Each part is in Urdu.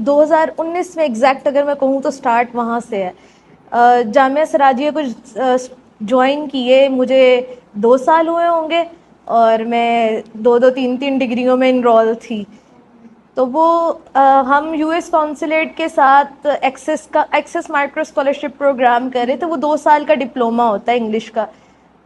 2019 میں ایگزیکٹ اگر میں کہوں تو سٹارٹ وہاں سے ہے. جامعہ سراجیہ کو جوائن کیے مجھے 2 سال ہوئے ہوں گے اور میں 2-3 ڈگریوں میں انرول تھی. تو وہ ہم یو ایس کونسلیٹ کے ساتھ ایکسیس مائکرو اسکالرشپ پروگرام کر رہے تھے. وہ 2 سال کا ڈپلوما ہوتا ہے انگلش کا.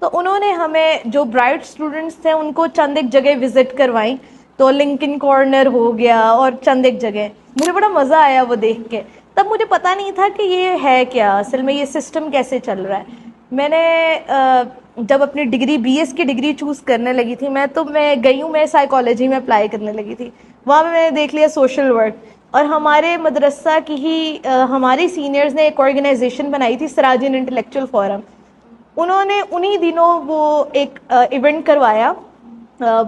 تو انہوں نے ہمیں جو برائٹ اسٹوڈنٹس تھے ان کو چند ایک جگہ وزٹ کروائیں. تو لنکن کارنر ہو گیا اور چند ایک جگہ. مجھے بڑا مزہ آیا وہ دیکھ کے. تب مجھے پتا نہیں تھا کہ یہ ہے کیا اصل میں، یہ سسٹم کیسے چل رہا ہے. میں نے جب اپنی ڈگری بی ایس کی ڈگری چوز کرنے لگی تھی میں گئی ہوں، میں سائیکالوجی میں اپلائی کرنے لگی تھی. وہاں میں نے دیکھ لیا سوشل ورک. اور ہمارے مدرسہ کی ہی ہماری سینئرز نے ایک آرگنائزیشن بنائی تھی، سراجین انٹلیکچوئل فورم. انہوں نے انہی دنوں وہ ایک ایونٹ کروایا.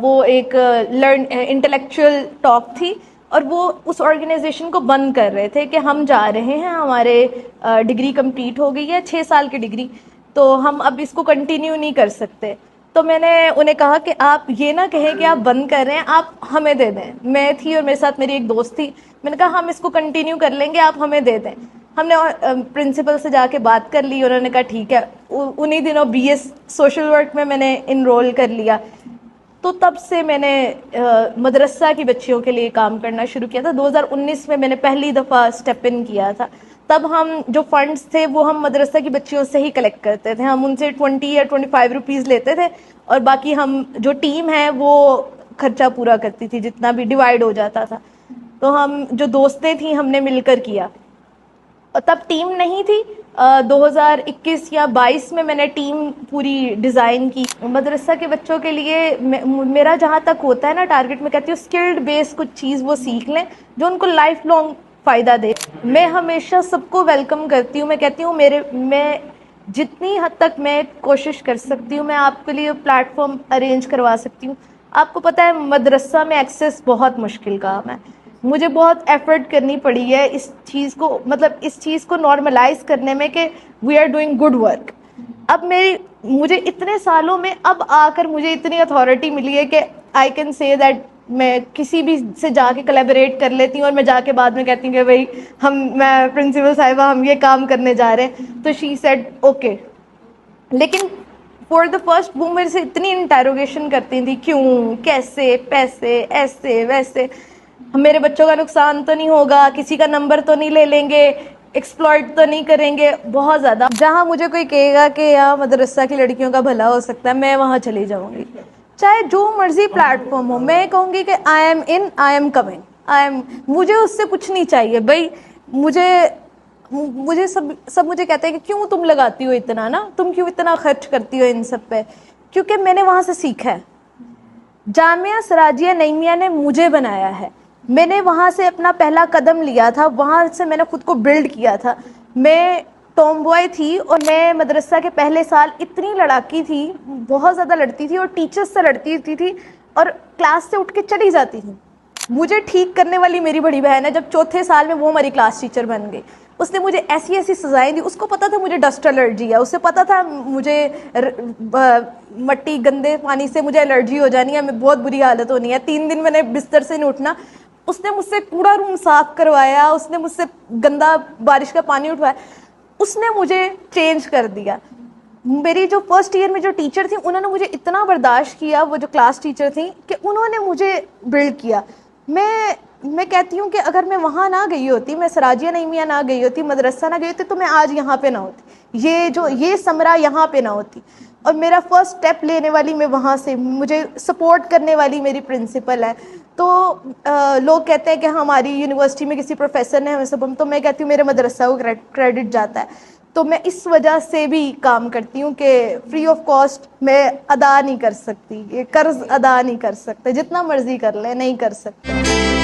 وہ ایک انٹلیکچوئل ٹاک تھی اور وہ اس آرگنائزیشن کو بند کر رہے تھے کہ ہم جا رہے ہیں، ہمارے ڈگری کمپلیٹ ہو گئی ہے 6 سال کی ڈگری، تو ہم اب اس کو کنٹینیو نہیں کر سکتے. تو میں نے انہیں کہا کہ آپ یہ نہ کہیں کہ آپ بند کر رہے ہیں، آپ ہمیں دے دیں. میں تھی اور میرے ساتھ میری ایک دوست تھی. میں نے کہا ہم اس کو کنٹینیو کر لیں گے، آپ ہمیں دے دیں. ہم نے پرنسپل سے جا کے بات کر لی. انہوں نے کہا ٹھیک ہے. انہی دنوں بی ایس سوشل ورک میں نے انرول کر لیا. تو تب سے میں نے مدرسہ کی بچیوں کے لیے کام کرنا شروع کیا تھا. 2019 میں نے پہلی دفعہ اسٹیپ ان کیا تھا. تب ہم جو فنڈز تھے وہ ہم مدرسہ کی بچیوں سے ہی کلیکٹ کرتے تھے. ہم ان سے 20 یا 25 روپیز لیتے تھے اور باقی ہم جو ٹیم ہے وہ خرچہ پورا کرتی تھی، جتنا بھی ڈیوائیڈ ہو جاتا تھا. تو ہم جو دوستیں تھیں ہم نے مل کر کیا. اور تب ٹیم نہیں تھی. 2021 یا 22 میں نے ٹیم پوری ڈیزائن کی. مدرسہ کے بچوں کے لیے میرا جہاں تک ہوتا ہے نا ٹارگٹ، میں کہتی ہوں اسکلڈ بیس کچھ چیز وہ سیکھ لیں جو ان کو لائف لانگ فائدہ دے. میں ہمیشہ سب کو ویلکم کرتی ہوں. میں کہتی ہوں میں جتنی حد تک میں کوشش کر سکتی ہوں میں آپ کے لیے پلیٹ فارم ارینج کروا سکتی ہوں. آپ کو پتہ ہے مدرسہ میں ایکسیس بہت مشکل کام ہے. مجھے بہت ایفرٹ کرنی پڑی ہے اس چیز کو نارملائز کرنے میں کہ we are doing good work. اب مجھے اتنے سالوں میں اب آ کر مجھے اتنی اتھارٹی ملی ہے کہ آئی کین سے دیٹ میں کسی بھی سے جا کے کولیبریٹ کر لیتی ہوں اور میں جا کے بعد میں کہتی ہوں کہ بھائی میں پرنسپل صاحبہ ہم یہ کام کرنے جا رہے ہیں. تو شی سیڈ اوکے. لیکن فار دا فرسٹ وہ میرے سے اتنی انٹیروگیشن کرتی تھی، کیوں، کیسے، پیسے، ایسے ویسے، میرے بچوں کا نقصان تو نہیں ہوگا، کسی کا نمبر تو نہیں لے لیں گے، ایکسپلائٹ تو نہیں کریں گے. بہت زیادہ. جہاں مجھے کوئی کہے گا کہ یہاں مدرسہ کی لڑکیوں کا بھلا ہو سکتا ہے میں وہاں چلی جاؤں گی، چاہے جو مرضی پلیٹ فارم ہو. میں کہوں گی کہ آئی ایم کمنگ. مجھے اس سے کچھ نہیں چاہیے بھائی. مجھے سب مجھے کہتے ہیں کہ کیوں تم لگاتی ہو اتنا نا، تم کیوں اتنا خرچ کرتی ہو ان سب پہ. کیونکہ میں نے وہاں سے سیکھا ہے. جامعہ سراجیہ نعیمیہ نے مجھے بنایا ہے. میں نے وہاں سے اپنا پہلا قدم لیا تھا، وہاں سے میں نے خود کو بلڈ کیا تھا. میں ٹام بوائے تھی اور میں مدرسہ کے پہلے سال اتنی لڑاکی تھی، بہت زیادہ لڑتی تھی اور ٹیچرز سے لڑتی تھی اور کلاس سے اٹھ کے چلی جاتی تھی. مجھے ٹھیک کرنے والی میری بڑی بہن ہے. جب 4تھے سال میں وہ ہماری کلاس ٹیچر بن گئی. اس نے مجھے ایسی سزائیں دی. اس کو پتا تھا مجھے ڈسٹ الرجی ہے، اسے پتا تھا مجھے مٹی گندے پانی سے مجھے الرجی ہو جانی ہے، میں بہت بری حالت ہونی ہے. 3 دن میں نے بستر سے نہیں اٹھنا. اس نے مجھ سے پورا روم صاف کروایا، اس نے مجھ سے گندا بارش کا پانی اٹھوایا. اس نے مجھے چینج کر دیا. میری جو فرسٹ ایئر میں جو ٹیچر تھی انہوں نے مجھے اتنا برداشت کیا، وہ جو کلاس ٹیچر تھیں، کہ انہوں نے مجھے بلڈ کیا. میں کہتی ہوں کہ اگر میں وہاں نہ گئی ہوتی، میں سراجیہ نعیمیہ نہ گئی ہوتی، مدرسہ نہ گئی ہوتی، تو میں آج یہاں پہ نہ ہوتی، یہ ثمرہ یہاں پہ نہ ہوتی. اور میرا فرسٹ اسٹیپ لینے والی میں وہاں سے، مجھے سپورٹ کرنے والی میری پرنسپل ہے. تو لوگ کہتے ہیں کہ ہماری یونیورسٹی میں کسی پروفیسر نے ہمیں سب، تو میں کہتی ہوں میرے مدرسہ کو کریڈٹ جاتا ہے. تو میں اس وجہ سے بھی کام کرتی ہوں کہ فری آف کاسٹ میں ادا نہیں کر سکتی، یہ قرض ادا نہیں کر سکتے، جتنا مرضی کر لیں نہیں کر سکتے.